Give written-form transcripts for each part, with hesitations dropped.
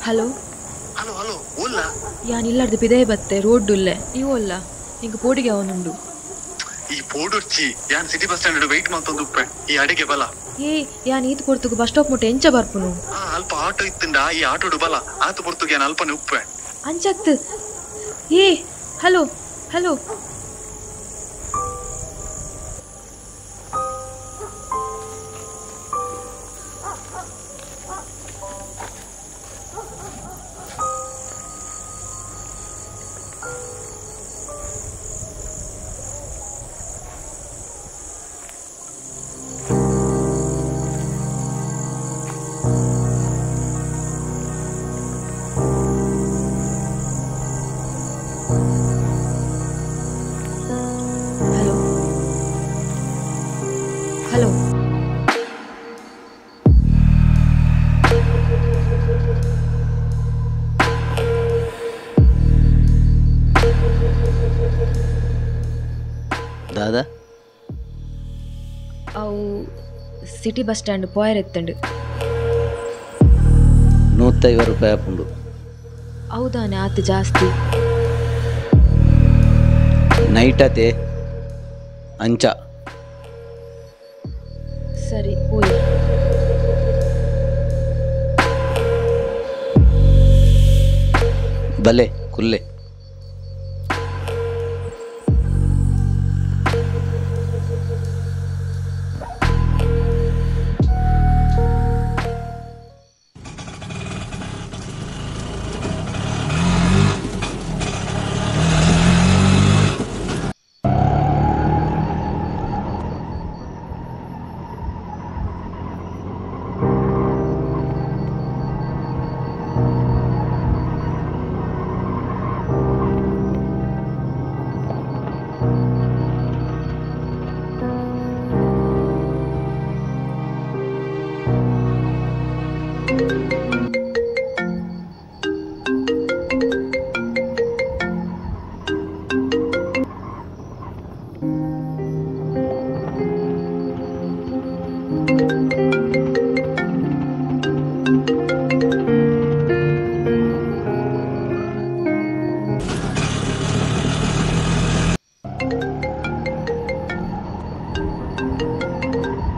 Hello hello hello ಓಲ್ಲ ಯಾನ್ ಇಲ್ಲಾರ್ದು ಪಿದೇ ಬತ್ತೆ road ಉಲ್ಲೆ ನೀವು ಅಲ್ಲ ನಿಂಗೆ ಪೋಡಿಗೆ ಅವನುಂಡು ಈ ಪೋಡುರ್ಚಿ ಯಾನ್ city bus stand weight ಮಾಡ್ತೊಂದು Uppe ಈ ಅಡಿಗೆ ಬಲ ಏ ಯಾನ್ ಈತ್ ಪೊರ್ತುಗು ಬಸ್ ಸ್ಟಾಪ್ ಮುಟ್ಟೆ ಎಂಚ ಬರ್ಪುನು ಅಲ್ಪ ಆಟೋ ಇತ್ತಿಂದ ಈ ಆಟೋಡು ಬಲ ಆತು ಪೊರ್ತುಗೆ ಯಾನ್ ಅಲ್ಪನೆ ಉಪ್ಪೆ ಅಂಚತ್ ಏ ಹಲೋ ಹಲೋ ಹಲೋ ದಾದಾ ಅವು ಸಿಟಿ ಬಸ್ ಸ್ಟ್ಯಾಂಡ್ ಪೋಯರ್ ಎತ್ತಂಡು 150 ರೂಪಾಯಿ ಆಪುಂಡು ಹೌದಾನೆ ಆತು ಜಾಸ್ತಿ ನೈಟ್ ಅತೆ ಅಂಚ ಸರಿ ಹೋಯ್ ಬಲೆ ಕುಲ್ಲೆ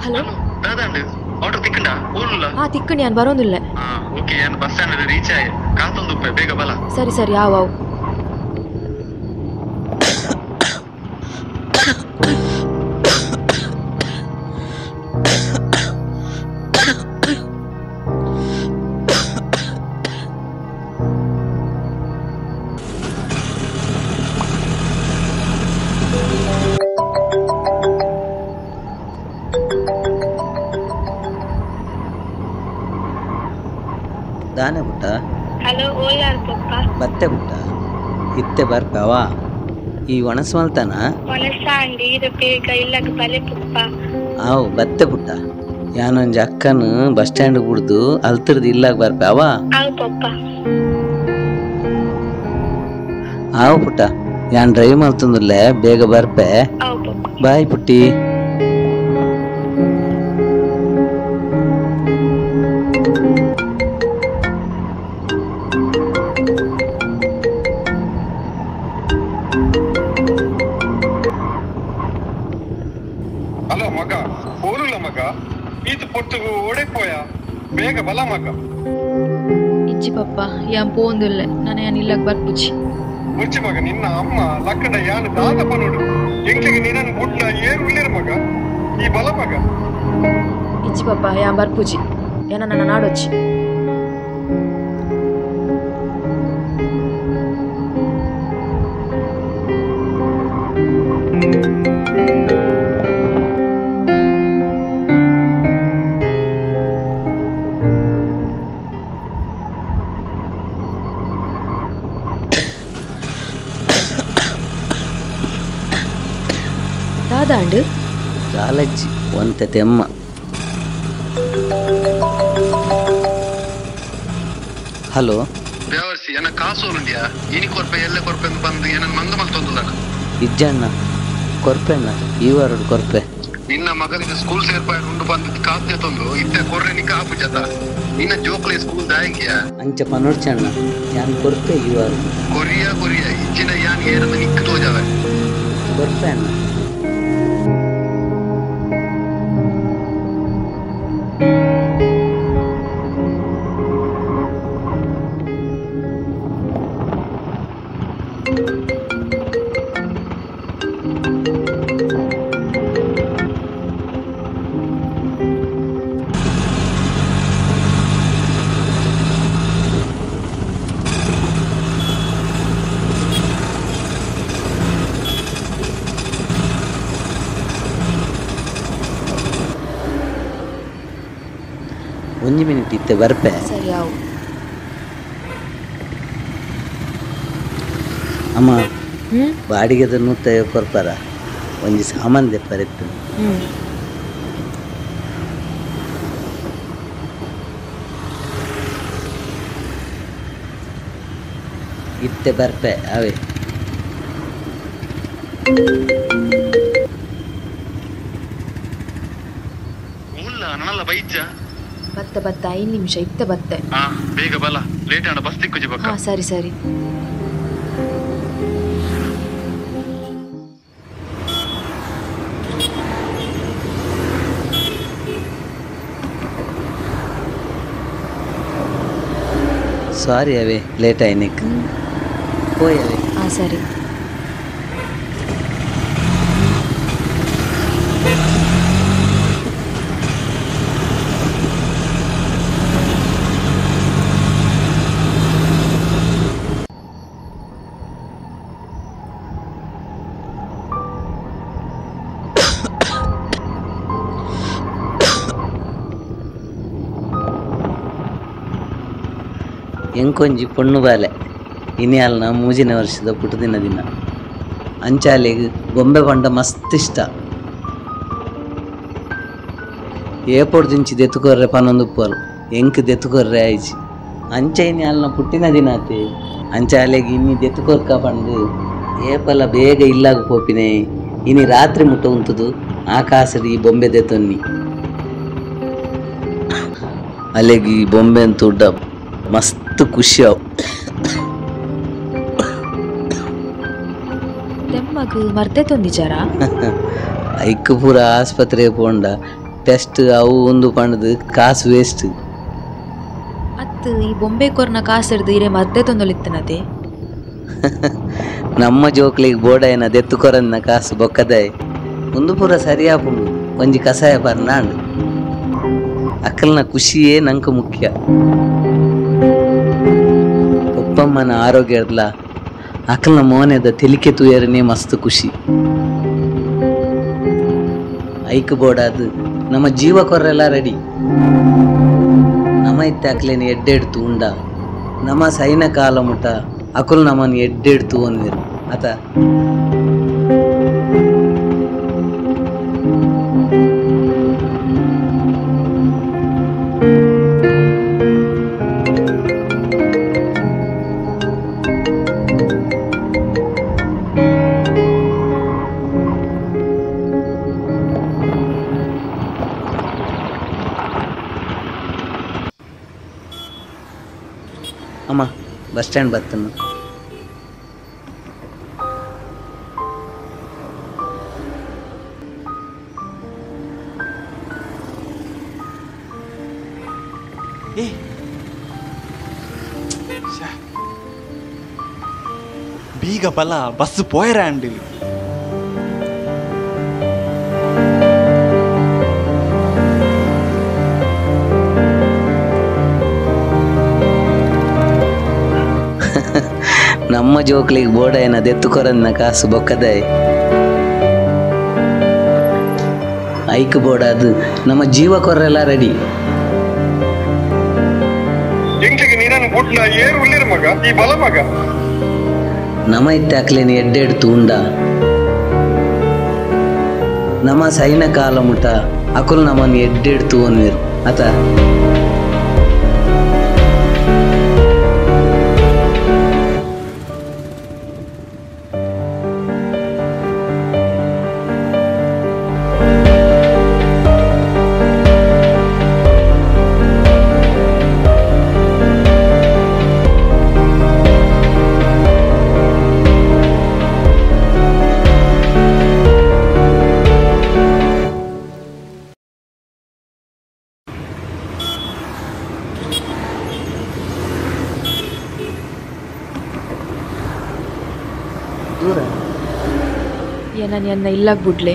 ಹಲೋ ದಾದಾಂಡು ಆಟೋ ತಿಕ್ಕಂಡ ಓಲ್ಲ ತಿಕ್ಕಣಿ ಯಾನ್ ಬರೋದಿಲ್ಲ ಓಕೆ ಯಾನ್ ಬಸ್ ಸ್ಟ್ಯಾಂಡ್ ರೀಚ್ ಆಯ್ ಕಾತೊಂದು ಉಪ್ಪೆ ಬೇಗ ಬಲ ಸರಿ ಸರಿ ಆವ್ ದಾನೆ ಪುಟ್ಟ ಹಲೋ ಓಲಾರ್ ಪಪ್ಪ ಬತ್ತೆ ಪುಟ್ಟ ಇತ್ತೆ ಬರ್ಪವ ಈ ಒಣಸ್ ಮಲ್ತಾನ ಒಣಸ ಅಂಡಿ ಇದು ಬೇಗ ಇಲ್ಲಗ ಬಲೆ ಪಪ್ಪ ಆವು ಬತ್ತೆ ಪುಟ್ಟ ಯಾನೊಂಜಿ ಅಕ್ಕನ್ ಬಸ್ ಸ್ಟ್ಯಾಂಡ್ ಬಿಡ್ದು ಅಲ್ತಿರ್ದು ಇಲ್ಲಾಗ ಬರ್ಪವ ಅವ್ ಪಪ್ಪ ಆವು ಪುಟ್ಟ ಯಾನ್ ಡ್ರೈವ್ ಮಾಡ್ತಂದುಲ್ಲೆ ಬೇಗ ಬರ್ಪೆ ಅವ್ ಪಪ್ಪ ಬಾಯ್ ಪುಟ್ಟಿ ಹಲೋ ಮಗ ಓಲುಲ್ಲ ಮಗ ಈತ ಪೊರ್ತುಗು ಓಡೆಕ್ ಬೇಗ ಬಲ ಮಗ ಇಜ್ಜಿ ಪಪ್ಪ ಯಾನ್ ಪೋಂದುಲ್ಲೆ ನಾನು ಯಾನ್ ಇಲ್ಲಗ್ ಬರ್ಪುಜಿ ಮುಚ್ಚಿ ಮಗ ನಿನ್ನ ಅಮ್ಮ ಲಕ್ಕಂಡ ಯಾನು ದಾದಪ್ಪ ನೋಡು ಎಂಕ್ಲೆಗೆ ನಿನ್ನನ್ನು ಬುಡ್ಲ ಏರು ಉಳ್ಳೇರು ಮಗ ಈ ಬಲ ಮಗ ಇಜ್ಜಿ ಪಪ್ಪ ಯಾನ್ ಬರ್ಪುಜಿ ಏನ ನನ್ನ ನಾಡೊಚ್ಚಿ ದಾದಾಂಡು ಕಾಲಜ್ಜಿ ಒಂತೆ ತೆಮ್ಮ ಹಲೋ ದೇವರ್ಸಿ ಏನ ಕಾಸು ಉಂಡ್ಯಾ ಇನಿ ಕೊರ್ಪೆ ಎಲ್ಲ ಕೊರ್ಪೆ ಬಂದು ಏನನ್ ಮಂಗ ಮಲ್ತೊಂದುದಣ ಇಜ್ಜಣ್ಣ ಕೊರ್ಪೆಣ್ಣ ಈ ವಾರ ಕೊರ್ಪೆ ನಿನ್ನ ಮಗನಿಗೆ ಸ್ಕೂಲ್ ಸೇರ್ಪಾಡು ಉಂಡು ಬಂದು ಕಾಸು ತಂದು ಇತ್ತೆ ಕೊರ್ರೆ ನಿಕ್ಕ ಆಪುಜತ ನಿನ್ನ ಜೋಕ್ಲೆ ಸ್ಕೂಲ್ ದಾಯಕಿಯ ಅಂಚ ಪನೋಡ್ಚಣ್ಣ ಯಾನ್ ಕೊರ್ಪೆ ಇವಾಗ ಕೊರಿಯ ಇಚ್ಚಿನ ಯಾನ್ ಏರದು ನಿಕ್ಕು ತೋಜಾವೆ ಕೊರ್ಪೆ ಅಣ್ಣ. ಒಂಜಿ ಮಿನಿಟ್ ಇತ್ತೆ ಬರ್ಪೆ. ಸರಿ ಆವು. ಅಮ್ಮ ಬಾಡಿಗೆದ ನೂತ ಕೊರ್ಪಾರ ಒಂಜಿ ಸಾಮಾನ್ ದೆಪ್ಪರಿತ್ತು. ಇತ್ತೆ ಬರ್ಪೆ ಅವೇ ನನ್ನಲ್ಲ ಬೈಜ ಬತ್ತ 5 ನಿಮಿಷ ಇತ್ತೆ ಬತ್ತೆ. ಬೇಗ ಬಲ ಲೇಟ್ ಆಣ ಬಸ್ ತಿಕ್ಕುಜಿ ಬಕ್ಕ. ಹಾ ಸರಿ ಸರಿ. ಸಾರಿ ಅವೇ ಲೇಟ್ ಆಯ್ನಿಕ್ ಹೋಯ್ ಅವೇ. ಹಾ ಸರಿ. ಎಂಕೊಂಜಿ ಪೊಣ್ಣು ಬಾಲೆ ಇನಿಯಾಲ್ನ ಮೂಜಿನ ವರ್ಷದ ಪುಟದಿನ ದಿನ ಅಂಚಾಲಿಗೆ ಬೊಂಬೆ ಪಂಡ ಮಸ್ತ್ ಇಷ್ಟ. ಏಪೋಡ್ ದಿಂಚಿ ದೆತ್ತುಕೊರ್ರೆ ಪನೊಂದು ಪೋಲ್ ಎಂಕ್ ದೆತ್ತುಕೊರ್ರೆ ಆಯ್ಚಿ ಅಂಚ ಇನಿಯಾಲ್ನ ಪುಟ್ಟಿನ ದಿನ ಆತೆ. ಅಂಚಾಲೆಗೆ ಇನ್ನಿ ದೆತ್ತುಕೊರ್ಕ ಪಂಡು ಏಪಲ ಬೇಗ ಇಲ್ಲಾಗ ಪೋಪಿನೆ ಇನಿ ರಾತ್ರಿ ಮುಟ್ಟ ಉಂತುದು ಆಕಾಶಡಿ ಬೊಂಬೆ ದೆತ್ತೊನ್ನಿ ಅಲೆಗಿ ಬೊಂಬೆ ಅಂತ ಉಡ್ಡ ಮಸ್ತ್ ಖುಷಿ ಅವು. ತೆಮ್ಮಗ್ ಮರ್ತೆ ತೊಂದಿಚಾರ ಐಕ್ ಪೂರ ಆಸ್ಪತ್ರೆಗೆ ಪೋಂಡ ಟೆಸ್ಟ್ ಅವು ಒಂದು ಪಂಡದು ಕಾಸು ವೇಸ್ಟ್. ಅತ್ತು ಈ ಬೊಂಬೆ ಕೊರ್ನ ಕಾಸು ಹಿಡ್ದು ಇರೇ ಮರ್ತೆ ತೊಂದೊಲಿತ್ತನತೆ. ನಮ್ಮ ಜೋಕ್ಲಿಗೆ ಬೋಡಾಯನ ದೆತ್ತು ಕೊರನ್ನ ಕಾಸು ಬೊಕ್ಕದಾಯ್ ಒಂದು ಪೂರ ಸರಿಯಾಪುಂಡು ಒಂಜಿ ಕಸಾಯ ಬರ್ನಾಂಡು ಅಕ್ಕಲ್ನ ಖುಷಿಯೇ ನಂಗೆ ಮುಖ್ಯ. ಒಪ್ಪಮ್ಮನ ಆರೋಗ್ಯ ಇರ್ಲ ಅಕ್ಕಲ್ನ ಮೋನೆದ ತೆಲಿಕೆ ತೂಯರನೇ ಮಸ್ತ್ ಖುಷಿ. ಐಕ್ ಬೋಡಾದು ನಮ್ಮ ಜೀವ ಕೊರ್ರೆಲ್ಲ ರೆಡಿ. ನಮ್ಮ ಇತ್ತೆ ಅಕ್ಲೇನು ಎಡ್ಡೆಡ್ತು ಉಂಡ ನಮ್ಮ ಸೈನ ಕಾಲ ಮುಟ ಅಕುಲ್ ನಮ್ಮನ್ನು ಎಡ್ಡೆಡ್ತು ಅನ್ವೇರು ಆತ. ಅಮ್ಮ ಬಸ್ ಸ್ಟ್ಯಾಂಡ್ ಬರ್ತನು. ಬೀಗ ಬಲ ಬಸ್ ಪೋಯರಾಂಡು ನಮ್ಮ ಜೋಕ್ಲಿಗೆ ಬೋಡಾಯನ ದೆತ್ತು ಕೊರನ್ನ ಕಾಸು ಬೊಕ್ಕದಾಯ್ ಐಕ್ ಬೋಡಾದು ನಮ್ಮ ಜೀವ ಕೊರ್ರೆಲ್ಲ ರೆಡಿ. ಎಂಕ್ಲಿಗೆ ನೀನನ್ನು ಬುಡ್ಲ ಏರು ಉಳ್ಳಿರ ಮಗ ಈ ಬಲ ಮಗ ನಮ್ಮ ಇತ್ತೆ ಅಕ್ಲೇನು ಎಡ್ಡೆಡ್ತು ಉಂಡ ನಮ್ಮ ಸೈನ ಕಾಲ ಮುಟ ಅಕುಲ್ ನಮ್ಮನ್ನು ಎಡ್ಡೆಡ್ತು ಅನ್ವೇರು ಆತ. ದೂರ ನಾನು ಎನ್ನ ಇಲ್ಲಾಗ ಬಿಡ್ಲೆ